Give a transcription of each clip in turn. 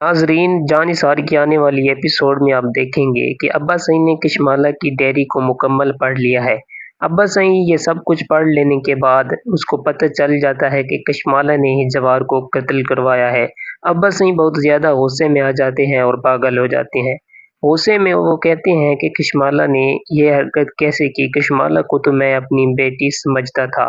नाजरीन, जानिसार की आने वाली एपिसोड में आप देखेंगे कि अब्बा सईद ने कशमाला की डायरी को मुकम्मल पढ़ लिया है। अब्बा सईद ये सब कुछ पढ़ लेने के बाद उसको पता चल जाता है कि कशमाला ने ही जवार को कत्ल करवाया है। अब्बा सईद बहुत ज़्यादा गुस्से में आ जाते हैं और पागल हो जाते हैं। गुस्से में वो कहते हैं कि कशमाला ने ये हरकत कैसे की, कशमाला को तो मैं अपनी बेटी समझता था,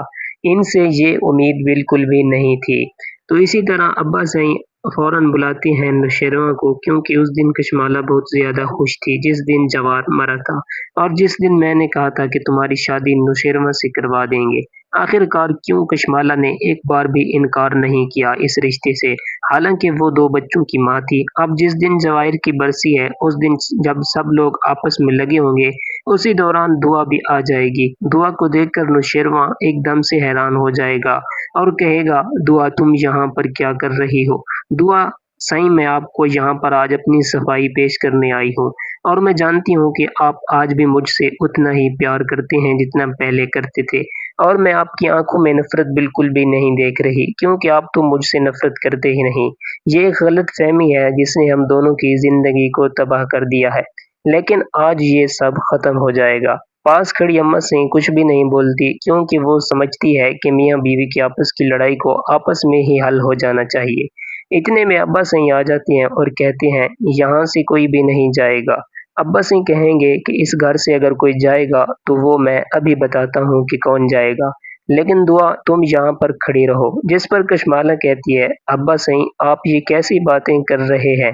इनसे ये उम्मीद बिल्कुल भी नहीं थी। तो इसी तरह अब्बा सईद फ़ौरन बुलाते हैं नौशेरवां को, क्योंकि उस दिन कशमाला बहुत ज़्यादा खुश थी जिस दिन जवार मरा था और जिस दिन मैंने कहा था कि तुम्हारी शादी नौशेरवां से करवा देंगे। आखिरकार क्यों कशमाला ने एक बार भी इनकार नहीं किया इस रिश्ते से, हालांकि वो 2 बच्चों की माँ थी। अब जिस दिन जवाहिर की बरसी है उस दिन जब सब लोग आपस में लगे होंगे, उसी दौरान दुआ भी आ जाएगी। दुआ को देखकर नौशेरवां एकदम से हैरान हो जाएगा और कहेगा, दुआ तुम यहाँ पर क्या कर रही हो? दुआ, सही मैं आपको यहाँ पर आज अपनी सफाई पेश करने आई हूँ और मैं जानती हूँ कि आप आज भी मुझसे उतना ही प्यार करते हैं जितना पहले करते थे और मैं आपकी आंखों में नफरत बिल्कुल भी नहीं देख रही, क्योंकि आप तो मुझसे नफरत करते ही नहीं। ये एक गलत फहमी है जिसने हम दोनों की जिंदगी को तबाह कर दिया है, लेकिन आज ये सब खत्म हो जाएगा। पास खड़ी अम्मा सिंह कुछ भी नहीं बोलती, क्योंकि वो समझती है कि मियाँ बीवी की आपस की लड़ाई को आपस में ही हल हो जाना चाहिए। इतने में अब्बा सिंह आ जाते हैं और कहते हैं, यहाँ से कोई भी नहीं जाएगा। अब्बा सिंह कहेंगे कि इस घर से अगर कोई जाएगा तो वो मैं अभी बताता हूँ कि कौन जाएगा, लेकिन दुआ तुम यहाँ पर खड़ी रहो। जिस पर कशमाला कहती है, अब्बा सिंह आप ये कैसी बातें कर रहे हैं?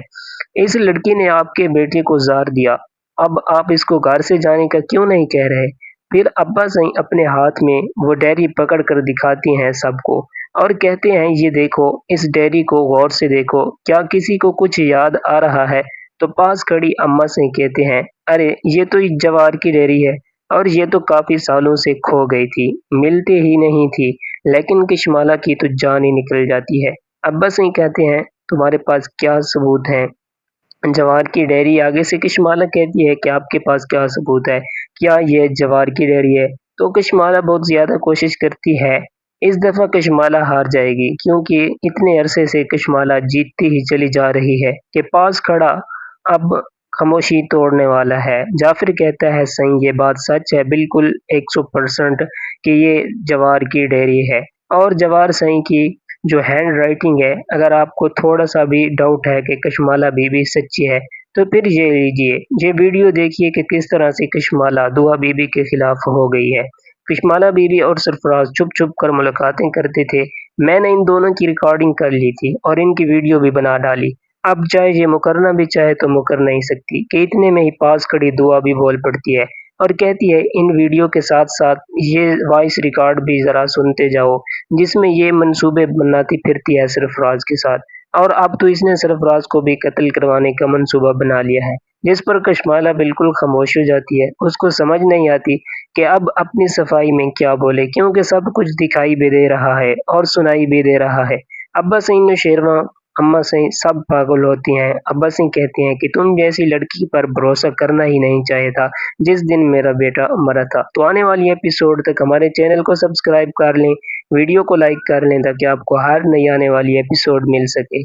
इस लड़की ने आपके बेटे को जार दिया, अब आप इसको घर से जाने का क्यों नहीं कह रहे? फिर अब्बा सिंह अपने हाथ में वो डायरी पकड़ कर दिखाती हैं सबको और कहते हैं, ये देखो, इस डायरी को गौर से देखो, क्या किसी को कुछ याद आ रहा है? तो पास खड़ी अम्मा से कहते हैं, अरे ये तो एक जवार की डायरी है और ये तो काफी सालों से खो गई थी, मिलती ही नहीं थी, लेकिन किशमाला की तो जान ही निकल जाती है। अब्बा सिंह कहते हैं, तुम्हारे पास क्या सबूत है? जवार की डायरी आगे से कशमाला कहती है कि आपके पास क्या सबूत है? क्या ये जवार की डायरी है? तो कशमाला बहुत ज़्यादा कोशिश करती है। इस दफ़ा कशमाला हार जाएगी, क्योंकि इतने अरसे से कशमाला जीतती ही चली जा रही है कि पास खड़ा अब खामोशी तोड़ने वाला है। जाफ़िर कहता है, सही ये बात सच है, बिल्कुल 100% कि ये जवार की डायरी है और जवार सही की जो हैंड राइटिंग है, अगर आपको थोड़ा-सा भी डाउट है कि कशमाला बीबी सच्ची है, तो फिर ये लीजिए, ये वीडियो देखिए कि किस तरह से कशमाला दुआ बीबी के खिलाफ हो गई है। कशमाला बीबी और सरफराज छुप-छुप कर मुलाकातें करते थे। मैंने इन दोनों की रिकॉर्डिंग कर ली थी और इनकी वीडियो भी बना डाली। अब चाहे ये मुकरना भी चाहे तो मुकर नहीं सकती कि इतने में ही पास खड़ी दुआ भी बोल पड़ती है और कहती है, इन वीडियो के साथ-साथ ये वॉइस रिकॉर्ड भी ज़रा सुनते जाओ, जिसमें ये मंसूबे बनाती फिरती है सरफराज के साथ और अब तो इसने सरफराज को भी कत्ल करवाने का मंसूबा बना लिया है। जिस पर कशमाला बिल्कुल खामोश हो जाती है, उसको समझ नहीं आती कि अब अपनी सफाई में क्या बोले, क्योंकि सब कुछ दिखाई भी दे रहा है और सुनाई भी दे रहा है। अब्बा सिंह ने शेरवा अम्मा सिंह सब पागल होती हैं। अब्बा सिंह कहते हैं कि तुम जैसी लड़की पर भरोसा करना ही नहीं चाहिए था जिस दिन मेरा बेटा मरा था। तो आने वाली एपिसोड तक हमारे चैनल को सब्सक्राइब कर लें, वीडियो को लाइक कर लें ताकि आपको हर नई आने वाली एपिसोड मिल सके।